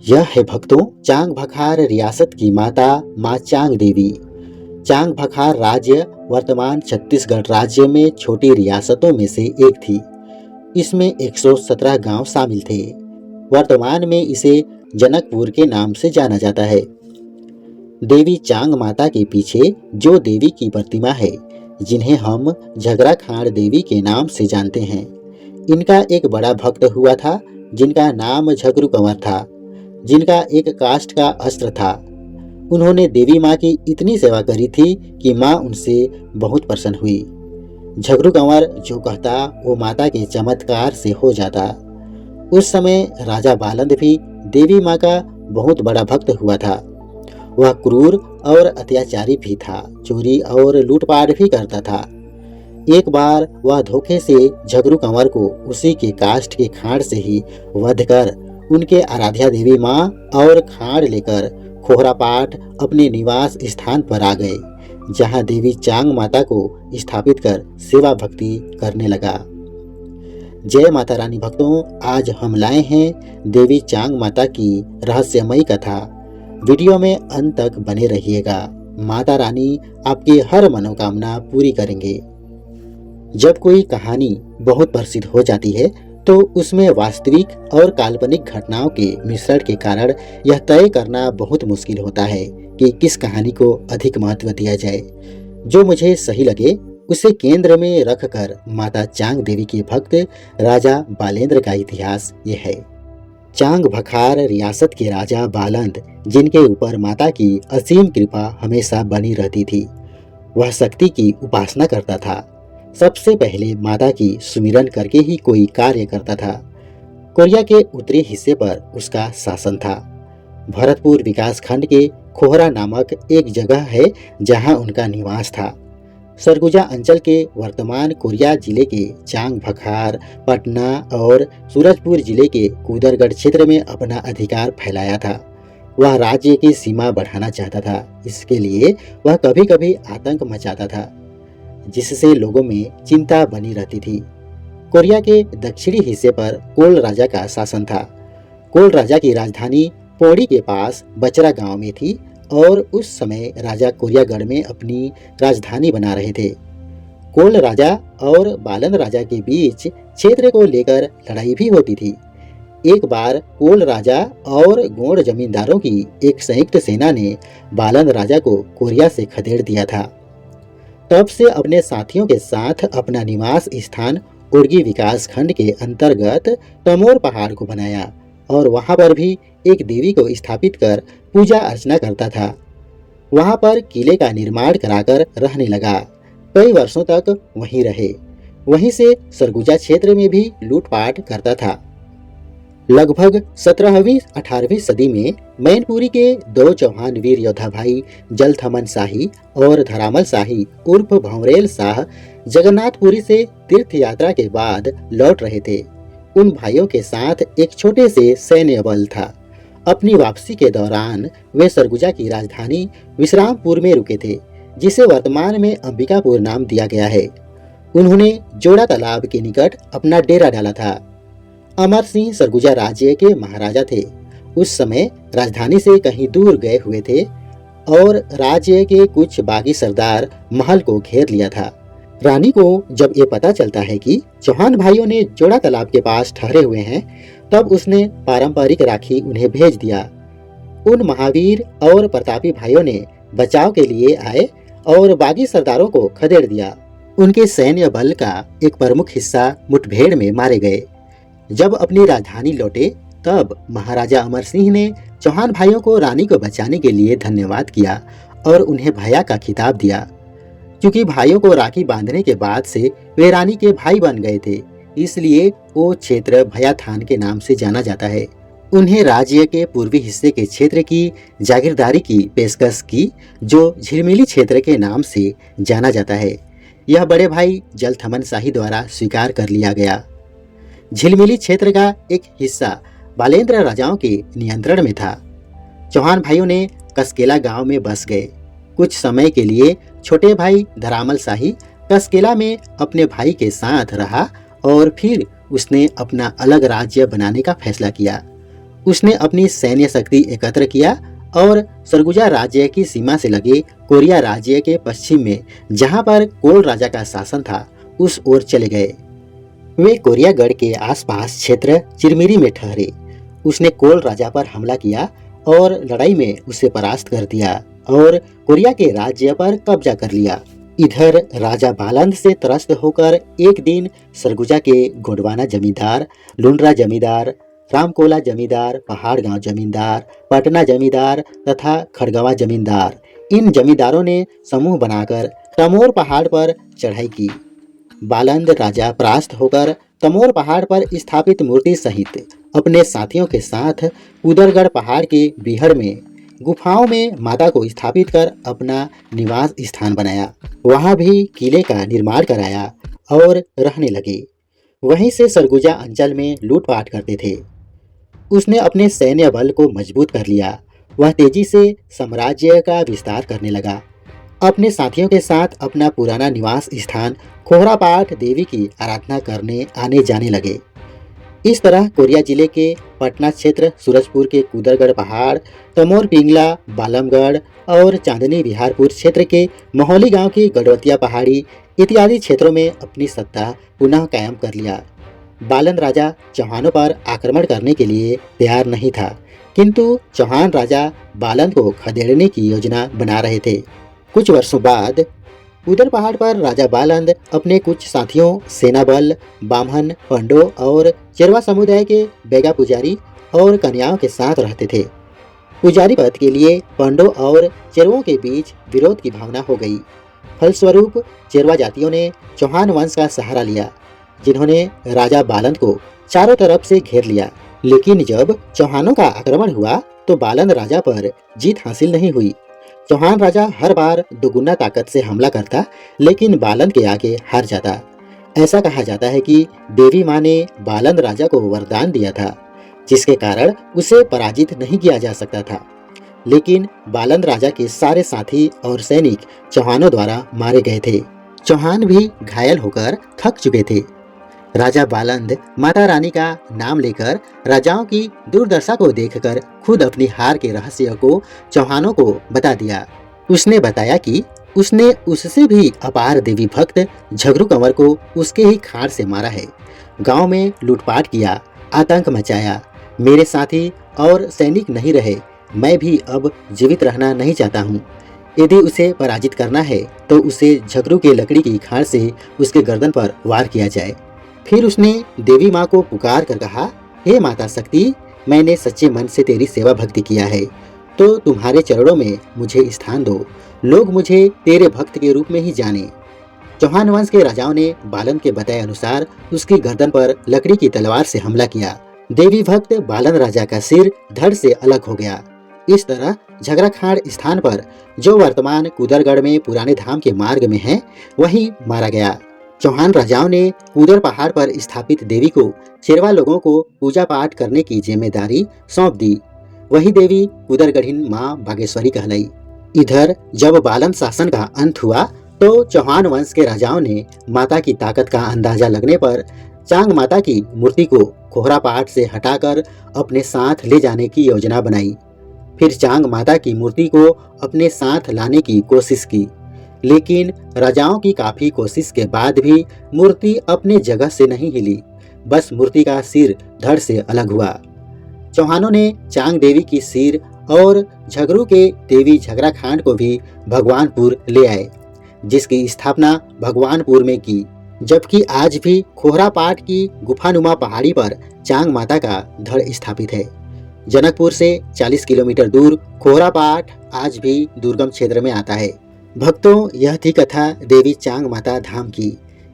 यह है भक्तों चांग भखार रियासत की माता माँ चांग देवी। चांग भखार राज्य वर्तमान छत्तीसगढ़ राज्य में छोटी रियासतों में से एक थी। इसमें 117 गांव शामिल थे। वर्तमान में इसे जनकपुर के नाम से जाना जाता है। देवी चांग माता के पीछे जो देवी की प्रतिमा है, जिन्हें हम झगड़ा खाड़ देवी के नाम से जानते हैं, इनका एक बड़ा भक्त हुआ था जिनका नाम झगरू कंवर था, जिनका एक काष्ठ का अस्त्र था। उन्होंने देवी माँ की इतनी सेवा करी थी कि माँ उनसे बहुत प्रसन्न हुई। झगरू कंवर जो कहता वो माता के चमत्कार से हो जाता। उस समय राजा बालंद भी देवी माँ का बहुत बड़ा भक्त हुआ था। वह क्रूर और अत्याचारी भी था, चोरी और लूटपाट भी करता था। एक बार वह धोखे से झगरू कंवर को उसी के काष्ठ के खाड़ से ही वध कर उनके आराध्या देवी माँ और खाड़ लेकर खोहरापाट अपने निवास स्थान पर आ गए, जहाँ देवी चांग माता को स्थापित कर सेवा भक्ति करने लगा। जय माता रानी भक्तों, आज हम लाए हैं देवी चांग माता की रहस्यमयी कथा। वीडियो में अंत तक बने रहिएगा। माता रानी आपकी हर मनोकामना पूरी करेंगे। जब कोई कहानी बहुत प्रसिद्ध हो जाती है तो उसमें वास्तविक और काल्पनिक घटनाओं के मिश्रण के कारण यह तय करना बहुत मुश्किल होता है कि किस कहानी को अधिक महत्व दिया जाए। जो मुझे सही लगे उसे केंद्र में रखकर माता चांग देवी के भक्त राजा बालेंद्र का इतिहास ये है। चांग भखार रियासत के राजा बालंद, जिनके ऊपर माता की असीम कृपा हमेशा बनी रहती थी, वह शक्ति की उपासना करता था। सबसे पहले माता की सुमिरन करके ही कोई कार्य करता था। कोरिया के उत्तरी हिस्से पर उसका शासन था। भरतपुर विकास खंड के खोहरा नामक एक जगह है जहां उनका निवास था। सरगुजा अंचल के वर्तमान कोरिया जिले के चांग भखार, पटना और सूरजपुर जिले के कुदरगढ़ क्षेत्र में अपना अधिकार फैलाया था। वह राज्य की सीमा बढ़ाना चाहता था। इसके लिए वह कभी कभी आतंक मचाता था, जिससे लोगों में चिंता बनी रहती थी। कोरिया के दक्षिणी हिस्से पर कोल राजा का शासन था। कोल राजा की राजधानी पौड़ी के पास बचरा गांव में थी और उस समय राजा कोरियागढ़ में अपनी राजधानी बना रहे थे। कोल राजा और बालन राजा के बीच क्षेत्र को लेकर लड़ाई भी होती थी। एक बार कोल राजा और गोंड जमींदारों की एक संयुक्त सेना ने बालन राजा को कोरिया से खदेड़ दिया था। तब से अपने साथियों के साथ अपना निवास स्थान उर्गी विकास खंड के अंतर्गत तमोर पहाड़ को बनाया और वहां पर भी एक देवी को स्थापित कर पूजा अर्चना करता था। वहां पर किले का निर्माण कराकर रहने लगा। कई वर्षों तक वहीं रहे। वहीं से सरगुजा क्षेत्र में भी लूटपाट करता था। लगभग 17वीं 18वीं सदी में मैनपुरी के दो चौहान वीर योद्धा भाई जलथमन शाही और धरामल शाही उर्फ भंवरेल शाह जगन्नाथपुरी से तीर्थ यात्रा के बाद लौट रहे थे। उन भाइयों के साथ एक छोटे से सैन्य बल था। अपनी वापसी के दौरान वे सरगुजा की राजधानी विश्रामपुर में रुके थे, जिसे वर्तमान में अंबिकापुर नाम दिया गया है। उन्होंने जोड़ा तालाब के निकट अपना डेरा डाला था। अमर सिंह सरगुजा राज्य के महाराजा थे। उस समय राजधानी से कहीं दूर गए हुए थे और राज्य के कुछ बागी सरदार महल को घेर लिया था। रानी को जब ये पता चलता है कि चौहान भाइयों ने जोड़ा तालाब के पास ठहरे हुए हैं, तब उसने पारंपरिक राखी उन्हें भेज दिया। उन महावीर और प्रतापी भाइयों ने बचाव के लिए आए और बागी सरदारों को खदेड़ दिया। उनके सैन्य बल का एक प्रमुख हिस्सा मुठभेड़ में मारे गए। जब अपनी राजधानी लौटे तब महाराजा अमर सिंह ने चौहान भाइयों को रानी को बचाने के लिए धन्यवाद किया और उन्हें भैया का खिताब दिया। क्योंकि भाइयों को राखी बांधने के बाद से वे रानी के भाई बन गए थे, इसलिए वो क्षेत्र भैया थान के नाम से जाना जाता है। उन्हें राज्य के पूर्वी हिस्से के क्षेत्र की जागीरदारी की पेशकश की, जो झिलमिली क्षेत्र के नाम से जाना जाता है। यह बड़े भाई जलथमन शाही द्वारा स्वीकार कर लिया गया। झिलमिली क्षेत्र का एक हिस्सा बालेंद्र राजाओं के नियंत्रण में था। चौहान भाइयों ने कसकेला गांव में बस गए। कुछ समय के लिए छोटे भाई धरामल शाही कसकेला में अपने भाई के साथ रहा और फिर उसने अपना अलग राज्य बनाने का फैसला किया। उसने अपनी सैन्य शक्ति एकत्र किया और सरगुजा राज्य की सीमा से लगे कोरिया राज्य के पश्चिम में, जहां पर कोल राजा का शासन था, उस ओर चले गए। वे कोरियागढ़ के आसपास क्षेत्र चिरमिरी में ठहरे। उसने कोल राजा पर हमला किया और लड़ाई में उसे परास्त कर दिया और कोरिया के राज्य पर कब्जा कर लिया। इधर राजा बालंद से त्रस्त होकर एक दिन सरगुजा के गोंडवाना जमींदार, लुंड्रा जमींदार, रामकोला जमींदार, पहाड़ गांव जमींदार, पटना जमींदार तथा खड़गवा जमींदार, इन जमींदारों ने समूह बनाकर तमोर पहाड़ पर चढ़ाई की। बालंद राजा परास्त होकर तमोर पहाड़ पर स्थापित मूर्ति सहित अपने साथियों के साथ उदरगढ़ पहाड़ के बिहड़ में गुफाओं में माता को स्थापित कर अपना निवास स्थान बनाया। वहां भी किले का निर्माण कराया और रहने लगे। वहीं से सरगुजा अंचल में लूटपाट करते थे। उसने अपने सैन्य बल को मजबूत कर लिया। वह तेजी से साम्राज्य का विस्तार करने लगा। अपने साथियों के साथ अपना पुराना निवास स्थान खोहरापाट देवी की आराधना करने आने जाने लगे। इस तरह कोरिया जिले के पटना क्षेत्र, सूरजपुर के कुदरगढ़ पहाड़, तमोर पिंगला, बालमगढ़ और चांदनी बिहारपुर क्षेत्र के मोहली गांव की गढ़वतिया पहाड़ी इत्यादि क्षेत्रों में अपनी सत्ता पुनः कायम कर लिया। बालंद राजा चौहानों पर आक्रमण करने के लिए तैयार नहीं था, किंतु चौहान राजा बालंद को खदेड़ने की योजना बना रहे थे। कुछ वर्षों बाद उदर पहाड़ पर राजा बालंद अपने कुछ साथियों, सेना बल, बामन, पंडो और चेरवा समुदाय के बेगा पुजारी और कन्याओं के साथ रहते थे। पुजारी पद के लिए पंडो और चेरवों के बीच विरोध की भावना हो गई। फलस्वरूप चेरवा जातियों ने चौहान वंश का सहारा लिया, जिन्होंने राजा बालंद को चारों तरफ से घेर लिया। लेकिन जब चौहानों का आक्रमण हुआ तो बालंद राजा पर जीत हासिल नहीं हुई। चौहान राजा हर बार दोगुना ताकत से हमला करता, लेकिन बालंद के आगे हार जाता। ऐसा कहा जाता है कि देवी माँ ने बालंद राजा को वरदान दिया था, जिसके कारण उसे पराजित नहीं किया जा सकता था। लेकिन बालंद राजा के सारे साथी और सैनिक चौहानों द्वारा मारे गए थे। चौहान भी घायल होकर थक चुके थे। राजा बालंद माता रानी का नाम लेकर राजाओं की दुर्दशा को देखकर खुद अपनी हार के रहस्य को चौहानों को बता दिया। उसने बताया कि उसने उससे भी अपार देवी भक्त झगरू कंवर को उसके ही खाड़ से मारा है, गांव में लूटपाट किया, आतंक मचाया। मेरे साथी और सैनिक नहीं रहे, मैं भी अब जीवित रहना नहीं चाहता हूँ। यदि उसे पराजित करना है तो उसे झगरू के लकड़ी की खाड़ से उसके गर्दन पर वार किया जाए। फिर उसने देवी माँ को पुकार कर कहा, हे माता शक्ति, मैंने सच्चे मन से तेरी सेवा भक्ति किया है, तो तुम्हारे चरणों में मुझे स्थान दो, लोग मुझे तेरे भक्त के रूप में ही जाने। चौहान वंश के राजाओं ने बालंद के बताए अनुसार उसकी गर्दन पर लकड़ी की तलवार से हमला किया। देवी भक्त बालंद राजा का सिर धड़ से अलग हो गया। इस तरह झगराखाड़ स्थान पर, जो वर्तमान कुदरगढ़ में पुराने धाम के मार्ग में है, वहीं मारा गया। चौहान राजाओं ने कुदर पहाड़ पर स्थापित देवी को चेरवा लोगों को पूजा पाठ करने की जिम्मेदारी सौंप दी। वही देवी कुदरगढ़िन माँ बागेश्वरी कहलाई। इधर जब बालंद शासन का अंत हुआ तो चौहान वंश के राजाओं ने माता की ताकत का अंदाजा लगने पर चांग माता की मूर्ति को खोहरापाट से हटाकर अपने साथ ले जाने की योजना बनाई। फिर चांग माता की मूर्ति को अपने साथ लाने की कोशिश की, लेकिन राजाओं की काफी कोशिश के बाद भी मूर्ति अपने जगह से नहीं हिली, बस मूर्ति का सिर धड़ से अलग हुआ। चौहानों ने चांग देवी की सिर और झगरू के देवी झगराखांड को भी भगवानपुर ले आए, जिसकी स्थापना भगवानपुर में की। जबकि आज भी खोहरापाट की गुफानुमा पहाड़ी पर चांग माता का धड़ स्थापित है। जनकपुर से 40 किलोमीटर दूर खोहरापाट आज भी दुर्गम क्षेत्र में आता है। भक्तों, यह थी कथा देवी चांग माता धाम की।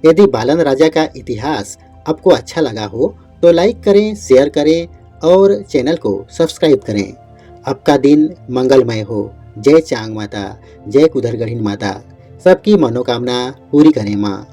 यदि बालंद राजा का इतिहास आपको अच्छा लगा हो तो लाइक करें, शेयर करें और चैनल को सब्सक्राइब करें। आपका दिन मंगलमय हो। जय चांग माता, जय कुदरगढ़िन माता। सबकी मनोकामना पूरी करें माँ।